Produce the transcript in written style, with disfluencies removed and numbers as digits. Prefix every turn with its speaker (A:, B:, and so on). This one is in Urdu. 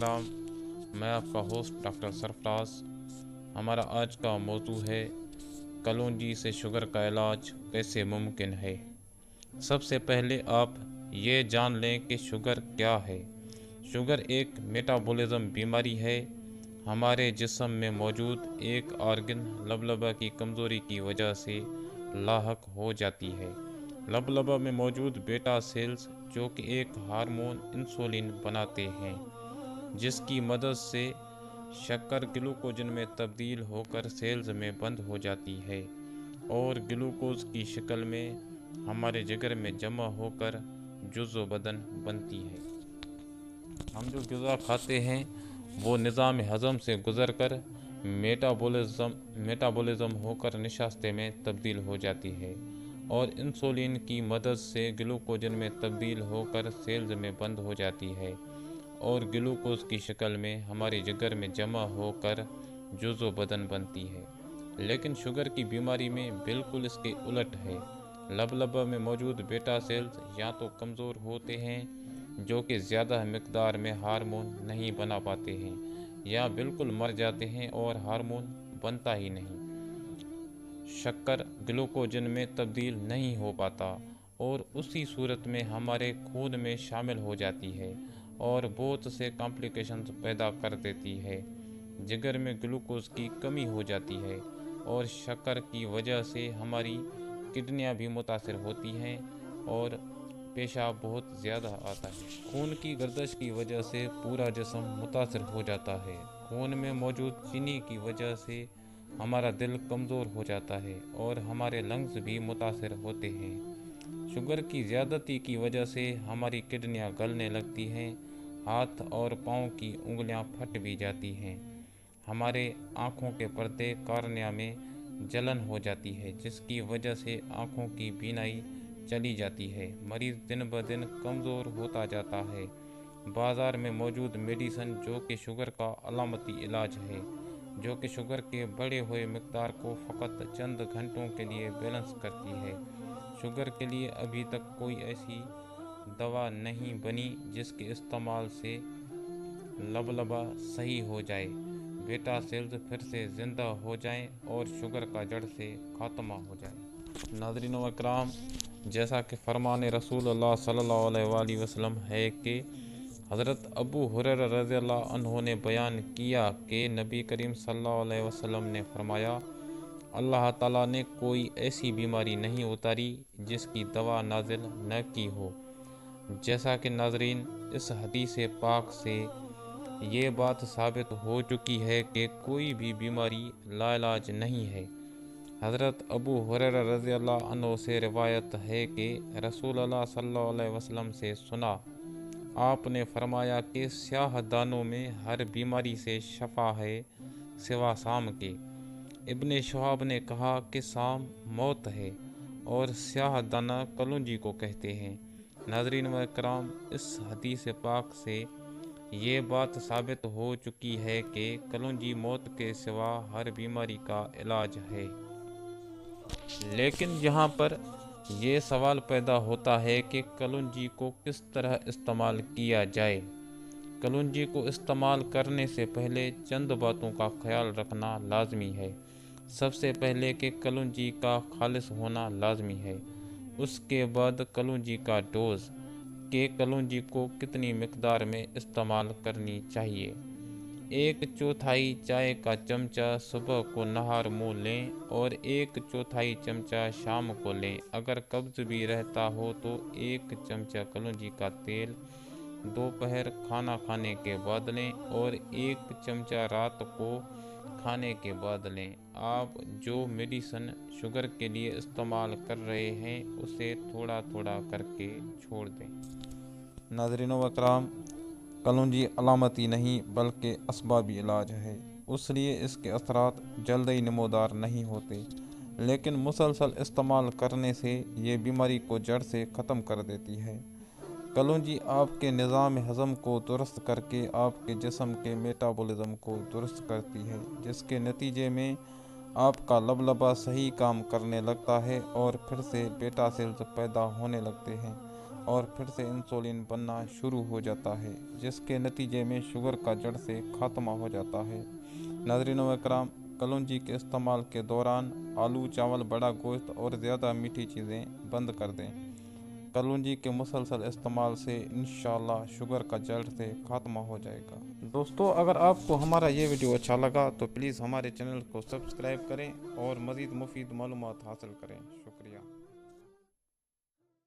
A: اکرام، میں آپ کا ہوسٹ ڈاکٹر سرفراز۔ ہمارا آج کا موضوع ہے کلونجی سے شوگر کا علاج کیسے ممکن ہے۔ سب سے پہلے آپ یہ جان لیں کہ شوگر کیا ہے۔ شوگر ایک میٹابولزم بیماری ہے۔ ہمارے جسم میں موجود ایک آرگن لبلبہ کی کمزوری کی وجہ سے لاحق ہو جاتی ہے۔ لبلبہ میں موجود بیٹا سیلز جو کہ ایک ہارمون انسولین بناتے ہیں، جس کی مدد سے شکر گلوکوجن میں تبدیل ہو کر سیلز میں بند ہو جاتی ہے اور گلوکوز کی شکل میں ہمارے جگر میں جمع ہو کر جزو بدن بنتی ہے۔ ہم جو غذا کھاتے ہیں وہ نظام ہضم سے گزر کر میٹابولزم ہو کر نشاستے میں تبدیل ہو جاتی ہے اور انسولین کی مدد سے گلوکوجن میں تبدیل ہو کر سیلز میں بند ہو جاتی ہے اور گلوکوز کی شکل میں ہمارے جگر میں جمع ہو کر جزو بدن بنتی ہے۔ لیکن شوگر کی بیماری میں بالکل اس کے الٹ ہے۔ لبلبہ میں موجود بیٹا سیلز یا تو کمزور ہوتے ہیں جو کہ زیادہ مقدار میں ہارمون نہیں بنا پاتے ہیں، یا بالکل مر جاتے ہیں اور ہارمون بنتا ہی نہیں۔ شکر گلوکوجن میں تبدیل نہیں ہو پاتا اور اسی صورت میں ہمارے خون میں شامل ہو جاتی ہے اور بہت سے کمپلیکیشنز پیدا کر دیتی ہے۔ جگر میں گلوکوز کی کمی ہو جاتی ہے اور شکر کی وجہ سے ہماری کڈنیاں بھی متاثر ہوتی ہیں اور پیشاب بہت زیادہ آتا ہے۔ خون کی گردش کی وجہ سے پورا جسم متاثر ہو جاتا ہے۔ خون میں موجود چینی کی وجہ سے ہمارا دل کمزور ہو جاتا ہے اور ہمارے لنگز بھی متاثر ہوتے ہیں۔ شوگر کی زیادتی کی وجہ سے ہماری کڈنیاں گلنے لگتی ہیں، ہاتھ اور پاؤں کی انگلیاں پھٹ بھی جاتی ہیں۔ ہمارے آنکھوں کے پردے کارنیا میں جلن ہو جاتی ہے، جس کی وجہ سے آنکھوں کی بینائی چلی جاتی ہے۔ مریض دن بدن کمزور ہوتا جاتا ہے۔ بازار میں موجود میڈیسن جو کہ شوگر کا علامتی علاج ہے، جو کہ شوگر کے بڑھے ہوئے مقدار کو فقط چند گھنٹوں کے لیے بیلنس کرتی ہے۔ شوگر کے لیے ابھی تک کوئی ایسی دوا نہیں بنی جس کے استعمال سے لبلبہ صحیح ہو جائے، بیٹا سیلز پھر سے زندہ ہو جائیں اور شوگر کا جڑ سے خاتمہ ہو جائے۔ ناظرین و اکرام، جیسا کہ فرمان رسول اللہ صلی اللہ علیہ وآلہ وسلم ہے کہ حضرت ابو ہریرہ رضی اللہ عنہ نے بیان کیا کہ نبی کریم صلی اللہ علیہ وسلم نے فرمایا، اللہ تعالیٰ نے کوئی ایسی بیماری نہیں اتاری جس کی دوا نازل نہ کی ہو۔ جیسا کہ ناظرین، اس حدیث پاک سے یہ بات ثابت ہو چکی ہے کہ کوئی بھی بیماری لا علاج نہیں ہے۔ حضرت ابو ہریرہ رضی اللہ عنہ سے روایت ہے کہ رسول اللہ صلی اللہ علیہ وسلم سے سنا، آپ نے فرمایا کہ سیاہ دانوں میں ہر بیماری سے شفا ہے سوا سام کے۔ ابن شہاب نے کہا کہ سام موت ہے اور سیاہ دانہ کلونجی کو کہتے ہیں۔ ناظرین و اکرام، اس حدیث پاک سے یہ بات ثابت ہو چکی ہے کہ کلونجی موت کے سوا ہر بیماری کا علاج ہے۔ لیکن یہاں پر یہ سوال پیدا ہوتا ہے کہ کلونجی کو کس طرح استعمال کیا جائے۔ کلونجی کو استعمال کرنے سے پہلے چند باتوں کا خیال رکھنا لازمی ہے۔ سب سے پہلے کہ کلونجی کا خالص ہونا لازمی ہے۔ اس کے بعد کلونجی کا ڈوز، کہ کلونجی کو کتنی مقدار میں استعمال کرنی چاہیے۔ 1/4 چائے کا چمچہ صبح کو نہار منہ لیں اور 1/4 چمچہ شام کو لیں۔ اگر قبض بھی رہتا ہو تو 1 چمچہ کلونجی کا تیل دوپہر کھانا کھانے کے بعد لیں اور 1 چمچہ رات کو کھانے کے بعد لیں۔ آپ جو میڈیسن شوگر کے لیے استعمال کر رہے ہیں اسے تھوڑا تھوڑا کر کے چھوڑ دیں۔ ناظرین و اکرام، کلونجی علامتی نہیں بلکہ اسبابی علاج ہے، اس لیے اس کے اثرات جلدی نمودار نہیں ہوتے، لیکن مسلسل استعمال کرنے سے یہ بیماری کو جڑ سے ختم کر دیتی ہے۔ کلونجی آپ کے نظام ہضم کو درست کر کے آپ کے جسم کے میٹابولزم کو درست کرتی ہے، جس کے نتیجے میں آپ کا لبلبہ صحیح کام کرنے لگتا ہے اور پھر سے بیٹا سیلز پیدا ہونے لگتے ہیں اور پھر سے انسولین بننا شروع ہو جاتا ہے، جس کے نتیجے میں شوگر کا جڑ سے خاتمہ ہو جاتا ہے۔ ناظرین و اکرام، کلونجی کے استعمال کے دوران آلو، چاول، بڑا گوشت اور زیادہ میٹھی چیزیں بند کر دیں۔ کلونجی کے مسلسل استعمال سے انشاءاللہ شوگر کا جڑ سے خاتمہ ہو جائے گا۔ دوستو، اگر آپ کو ہمارا یہ ویڈیو اچھا لگا تو پلیز ہمارے چینل کو سبسکرائب کریں اور مزید مفید معلومات حاصل کریں۔